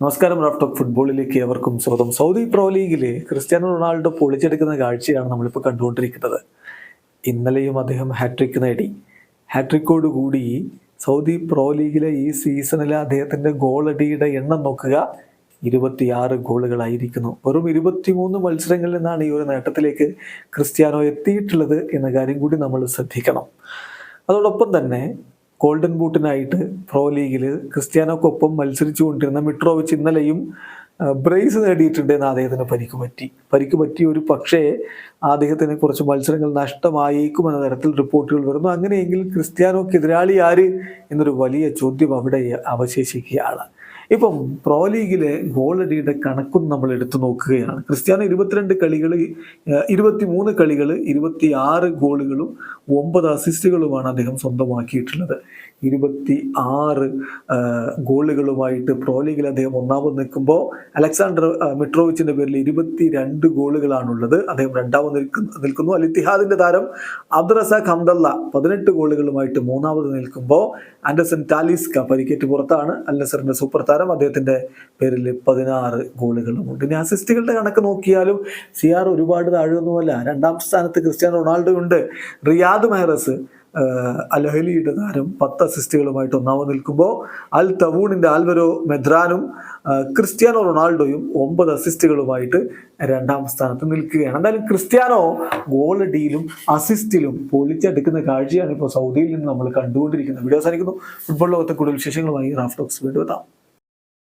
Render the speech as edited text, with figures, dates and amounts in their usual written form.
നമസ്കാരം. Raf talk ഫുട്ബോളിലേക്ക് ഏവർക്കും സ്വാഗതം. സൗദി പ്രോ ലീഗില് ക്രിസ്ത്യാനോ റൊണാൾഡോ പൊളിച്ചെടുക്കുന്ന കാഴ്ചയാണ് നമ്മളിപ്പോൾ കണ്ടുകൊണ്ടിരിക്കുന്നത്. ഇന്നലെയും അദ്ദേഹം ഹാട്രിക് നേടി. ഹാട്രിക്കോടുകൂടി സൗദി പ്രോ ലീഗിലെ ഈ സീസണിലെ അദ്ദേഹത്തിൻ്റെ ഗോളടിയുടെ എണ്ണം നോക്കുക, 26 ഗോളുകളായിരിക്കുന്നു. വെറും 23 മത്സരങ്ങളിൽ നിന്നാണ് ഈ ഒരു നേട്ടത്തിലേക്ക് ക്രിസ്ത്യാനോ എത്തിയിട്ടുള്ളത് എന്ന കാര്യം കൂടി നമ്മൾ ശ്രദ്ധിക്കണം. അതോടൊപ്പം തന്നെ ഗോൾഡൻ ബൂട്ടിനായിട്ട് പ്രോ ലീഗിൽ ക്രിസ്ത്യാനോക്കൊപ്പം മത്സരിച്ചു കൊണ്ടിരുന്ന മിട്രോവിച്ച് ഇന്നലെയും ബ്രേസ് നേടിയിട്ടുണ്ട് എന്ന് അദ്ദേഹത്തിന് പരിക്ക് പറ്റി ഒരു പക്ഷേ അദ്ദേഹത്തിന് കുറച്ച് മത്സരങ്ങൾ നഷ്ടമായേക്കുമെന്ന തരത്തിൽ റിപ്പോർട്ടുകൾ വരുന്നു. അങ്ങനെയെങ്കിൽ ക്രിസ്ത്യാനോക്ക് എതിരാളി ആര് എന്നൊരു വലിയ ചോദ്യം അവിടെ അവശേഷിക്കുകയാണ്. ഇപ്പം പ്രോ ലീഗിലെ ഗോളടിയുടെ കണക്കും നമ്മൾ എടുത്തു നോക്കുകയാണ്. ക്രിസ്ത്യാനോ 23 കളികൾ 26 ഗോളുകളും 9 അസിസ്റ്റുകളുമാണ് അദ്ദേഹം സ്വന്തമാക്കിയിട്ടുള്ളത്. 26 ഗോളുകളുമായിട്ട് പ്രോ ലീഗിൽ അദ്ദേഹം ഒന്നാമത് നിൽക്കുമ്പോൾ അലക്സാണ്ടർ മിട്രോവിച്ചിന്റെ പേരിൽ 22 ഗോളുകളാണുള്ളത്. അദ്ദേഹം രണ്ടാമത് നിൽക്കുന്നു. അൽ ഇത്തിഹാദിന്റെ താരം അബ്ദുറസാഖ് ഹംദല്ല 18 ഗോളുകളുമായിട്ട് മൂന്നാമത് നിൽക്കുമ്പോൾ ആൻഡർസൺ ടാലിസ്ക പരിക്കേറ്റ് പുറത്താണ്. അൽ നസറിന്റെ സൂപ്പർ താരം, അദ്ദേഹത്തിന്റെ പേരിൽ 16 ഗോളുകളുമുണ്ട്. ഇനി അസിസ്റ്റുകളുടെ കണക്ക് നോക്കിയാലും CR ഒരുപാട് താഴെയൊന്നുമല്ല. രണ്ടാം സ്ഥാനത്ത് ക്രിസ്ത്യാനോ റൊണാൾഡോ ഉണ്ട്. റിയാദ് മെഹ്റസ് അൽ അഹ്ലിയുടെ താരം 10 അസിസ്റ്റുകളുമായിട്ട് ഒന്നാമത് നിൽക്കുമ്പോൾ അൽ തവൂണിന്റെ ആൽവരോ മെദ്രാനും ക്രിസ്ത്യാനോ റൊണാൾഡോയും 9 അസിസ്റ്റുകളുമായിട്ട് രണ്ടാം സ്ഥാനത്ത് നിൽക്കുകയാണ്. എന്തായാലും ക്രിസ്ത്യാനോ ഗോളടിയിലും അസിസ്റ്റിലും പൊളിച്ചെടുക്കുന്ന കാഴ്ചയാണ് ഇപ്പോൾ സൗദിയിൽ നിന്ന് നമ്മൾ കണ്ടുകൊണ്ടിരിക്കുന്നത്. വീഡിയോ അവസാനിക്കുന്നു. ഫുട്ബോൾ ലോകത്തെ കൂടുതൽ വിശേഷങ്ങളുമായി റാഫ് ടോക്സ് വീണ്ടും എത്താം.